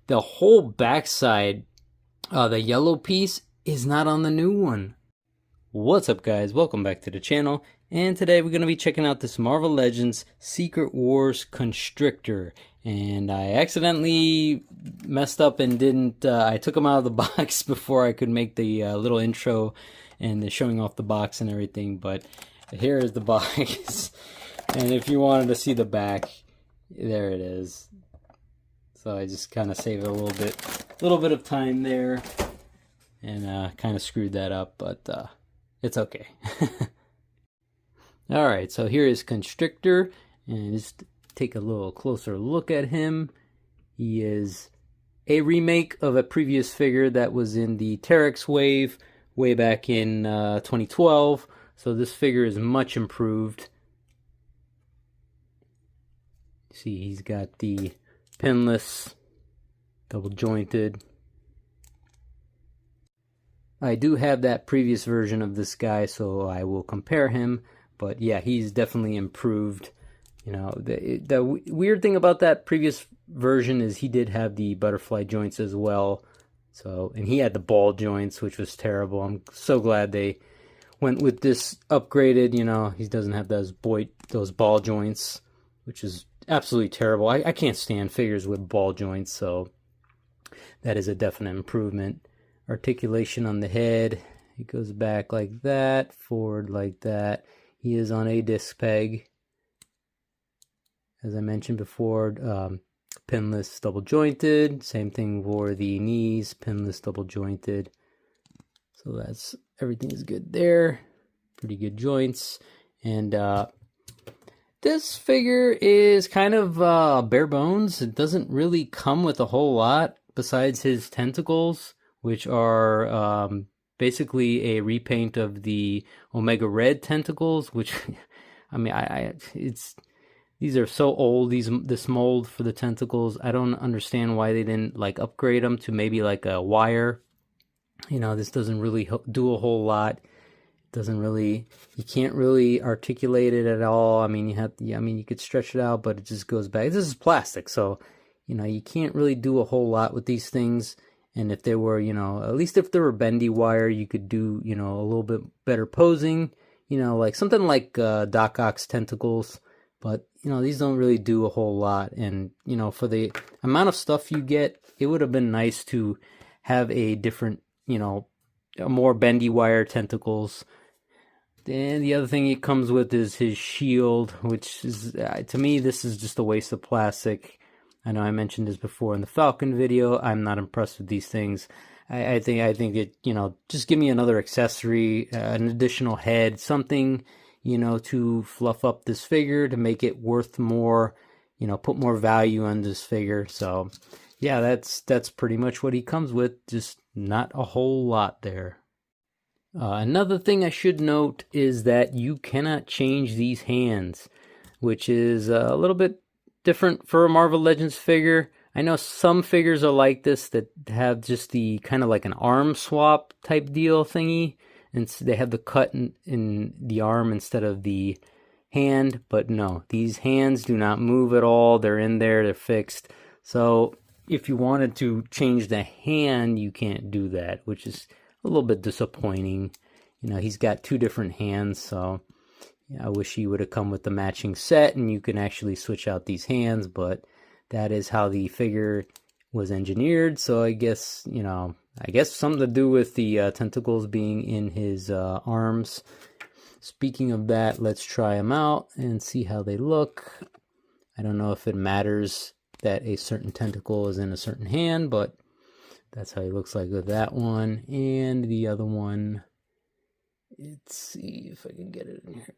the whole backside, the yellow piece, is not on the new one. What's up, guys? Welcome back to the channel, and today we're going to be checking out this Marvel Legends Secret Wars Constrictor. And I accidentally messed up and didn't, I took them out of the box before I could make the little intro and the showing off the box and everything, but here is the box. And if you wanted to see the back, there it is. So I just kind of saved a little bit of time there, and kind of screwed that up, but it's okay. Alright, so here is Constrictor, and just take a little closer look at him. He is a remake of a previous figure that was in the Terex wave way back in 2012, so this figure is much improved. See, he's got the pinless, double jointed. I do have that previous version of this guy, so I will compare him, but yeah, he's definitely improved. You know, the weird thing about that previous version is he did have the butterfly joints as well, so, and he had the ball joints, which was terrible. I'm so glad they went with this upgraded. You know, he doesn't have those ball joints, which is absolutely terrible. I can't stand figures with ball joints, so that is a definite improvement. Articulation on the head, it goes back like that, forward like that. He is on a disc peg, as I mentioned before. Pinless, double jointed. Same thing for the knees, pinless, double jointed. So that's, everything is good there. Pretty good joints. And this figure is kind of bare bones. It doesn't really come with a whole lot besides his tentacles, which are basically a repaint of the Omega Red tentacles, which, I mean, these are so old, this mold for the tentacles. I don't understand why they didn't like upgrade them to maybe like a wire. You know, this doesn't really do a whole lot. Doesn't really, you can't really articulate it at all. I mean, you could stretch it out, but it just goes back. This is plastic, so you know, you can't really do a whole lot with these things. And if they were, you know, at least if they were bendy wire, you could do, you know, a little bit better posing, you know, like something like Doc Ock's tentacles. But you know, these don't really do a whole lot, and you know, for the amount of stuff you get, it would have been nice to have a different, you know, a more bendy wire tentacles. And the other thing it comes with is his shield, which is, to me, this is just a waste of plastic. I know I mentioned this before in the Falcon video. I'm not impressed with these things. I think it, you know, just give me another accessory, an additional head, something, you know, to fluff up this figure to make it worth more, you know, put more value on this figure. So yeah, that's pretty much what he comes with, just not a whole lot there. Another thing I should note is that you cannot change these hands, which is a little bit different for a Marvel Legends figure. I know some figures are like this that have just the kind of like an arm swap type deal thingy, and they have the cut in the arm instead of the hand, but no, these hands do not move at all. They're in there, they're fixed. So if you wanted to change the hand, you can't do that, which is a little bit disappointing. You know, he's got two different hands, so yeah, I wish he would have come with the matching set and you can actually switch out these hands, but that is how the figure was engineered. So I guess, you know, something to do with the tentacles being in his arms. Speaking of that, let's try them out and see how they look. I don't know if it matters that a certain tentacle is in a certain hand, but that's how he looks like with that one. And the other one, let's see if I can get it in here.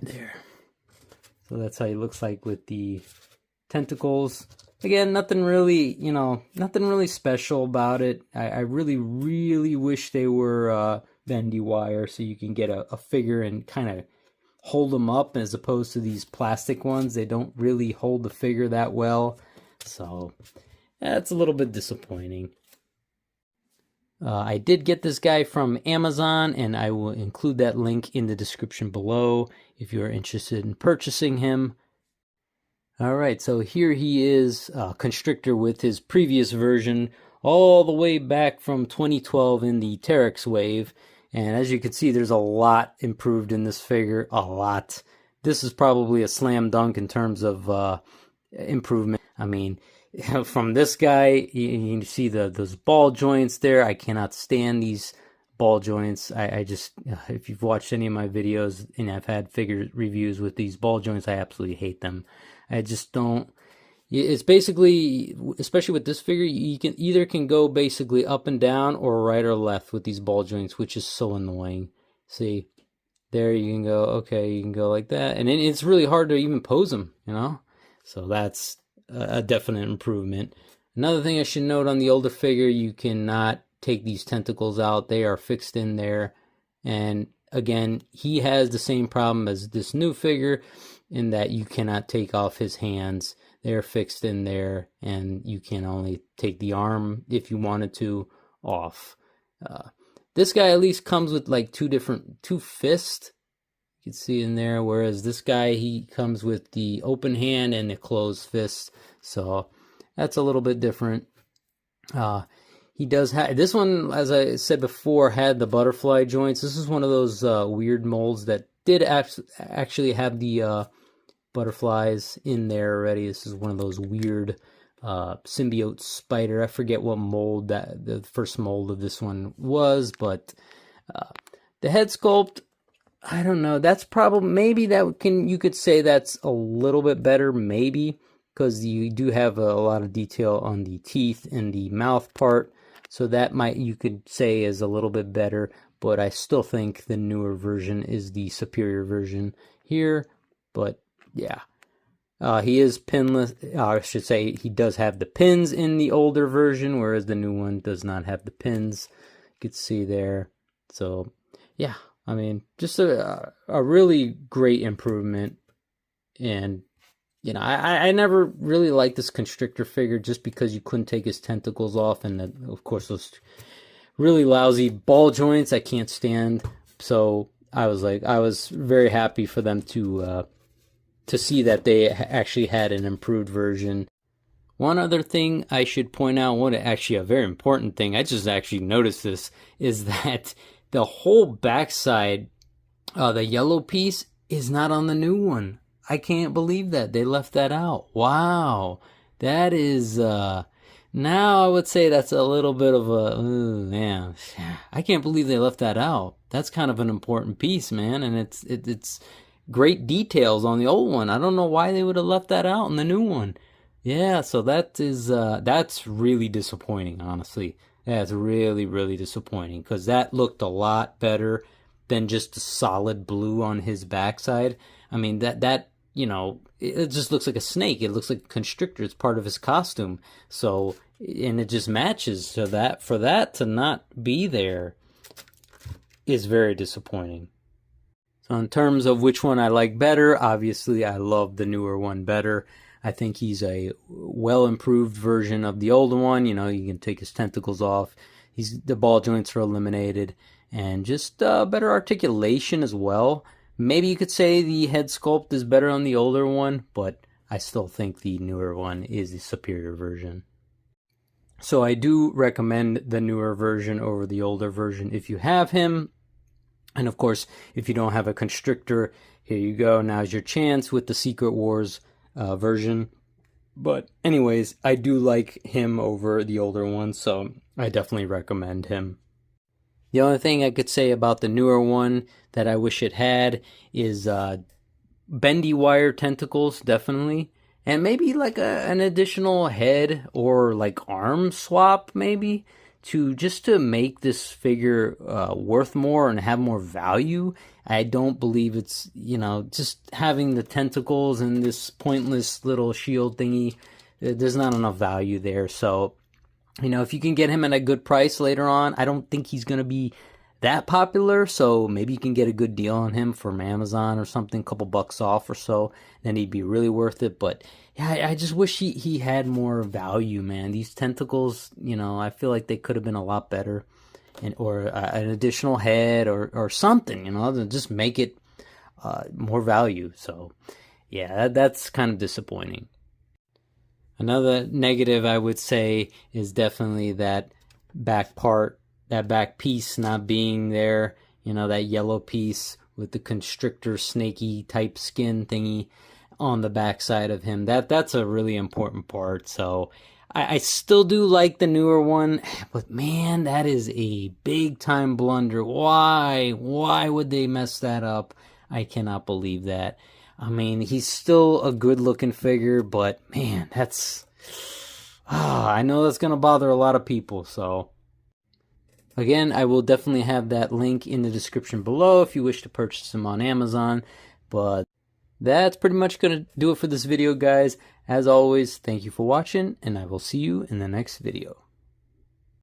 There. So that's how he looks like with the tentacles. Again, nothing really, you know, nothing really special about it. I really, really wish they were bendy wire so you can get a figure and kind of hold them up, as opposed to these plastic ones. They don't really hold the figure that well. So that's a little bit disappointing. I did get this guy from Amazon, and I will include that link in the description below if you're interested in purchasing him. All right, so here he is, Constrictor with his previous version, all the way back from 2012 in the Terex wave. And as you can see, there's a lot improved in this figure, a lot. This is probably a slam dunk in terms of improvement. I mean, from this guy, you see those ball joints there. I cannot stand these ball joints. I just, if you've watched any of my videos and I've had figure reviews with these ball joints, I absolutely hate them. I just don't. It's basically, especially with this figure, you can go basically up and down or right or left with these ball joints, which is so annoying. See, there you can go. Okay, you can go like that, and it's really hard to even pose them, you know. So that's a definite improvement. Another thing I should note on the older figure, you cannot take these tentacles out. They are fixed in there, and again, he has the same problem as this new figure, in that you cannot take off his hands. They're fixed in there, and you can only take the arm, if you wanted to, off. This guy at least comes with like two fists. You can see in there, whereas this guy, he comes with the open hand and the closed fist. So that's a little bit different. He does have, this one, as I said before, had the butterfly joints. This is one of those weird molds that did actually have the butterflies in there already. This is one of those weird symbiote spider. I forget what mold that the first mold of this one was, but the head sculpt, I don't know. That's probably, maybe you could say that's a little bit better, maybe, because you do have a lot of detail on the teeth and the mouth part. So that you could say is a little bit better, but I still think the newer version is the superior version here. But yeah, he is pinless. I should say he does have the pins in the older version, whereas the new one does not have the pins. You can see there. So yeah, I mean, just a really great improvement. And you know, I never really liked this Constrictor figure just because you couldn't take his tentacles off, and of course those really lousy ball joints I can't stand. So I was very happy for them to see that they actually had an improved version. One other thing I should point out, actually a very important thing, I just actually noticed this, is that the whole backside, the yellow piece, is not on the new one. I can't believe that they left that out. Wow, that is now I would say that's a little bit of a man. I can't believe they left that out. That's kind of an important piece, man, and it's great details on the old one. I don't know why they would have left that out in the new one. Yeah, so that's really disappointing, honestly. That's really, really disappointing, because that looked a lot better than just a solid blue on his backside. I mean, that you know, it just looks like a snake. It looks like a Constrictor. It's part of his costume. So, and it just matches. So that, for that to not be there is very disappointing. So in terms of which one I like better, obviously I love the newer one better. I think he's a well improved version of the older one. You know, you can take his tentacles off. The ball joints are eliminated, and just better articulation as well. Maybe you could say the head sculpt is better on the older one, but I still think the newer one is the superior version. So I do recommend the newer version over the older version if you have him. And of course, if you don't have a Constrictor, here you go. Now's your chance with the Secret Wars version. But anyways, I do like him over the older one, so I definitely recommend him. The only thing I could say about the newer one that I wish it had is bendy wire tentacles, definitely. And maybe like an additional head or like arm swap, maybe, just to make this figure worth more and have more value. I don't believe it's, you know, just having the tentacles and this pointless little shield thingy, there's not enough value there. So, you know, if you can get him at a good price later on, I don't think he's going to be that popular, so maybe you can get a good deal on him from Amazon or something, a couple bucks off or so, then he'd be really worth it. But yeah, I just wish he had more value, man. These tentacles, you know, I feel like they could have been a lot better, or an additional head or something, you know, to just make it more value. So yeah, that's kind of disappointing. Another negative I would say is definitely that back part, that back piece not being there. You know, that yellow piece with the constrictor snaky type skin thingy on the backside of him. That's a really important part. So I still do like the newer one, but man, that is a big time blunder. Why would they mess that up? I cannot believe that. I mean, he's still a good looking figure, but man, that's I know that's gonna bother a lot of people. So again, I will definitely have that link in the description below if you wish to purchase them on Amazon. But that's pretty much going to do it for this video, guys. As always, thank you for watching, and I will see you in the next video.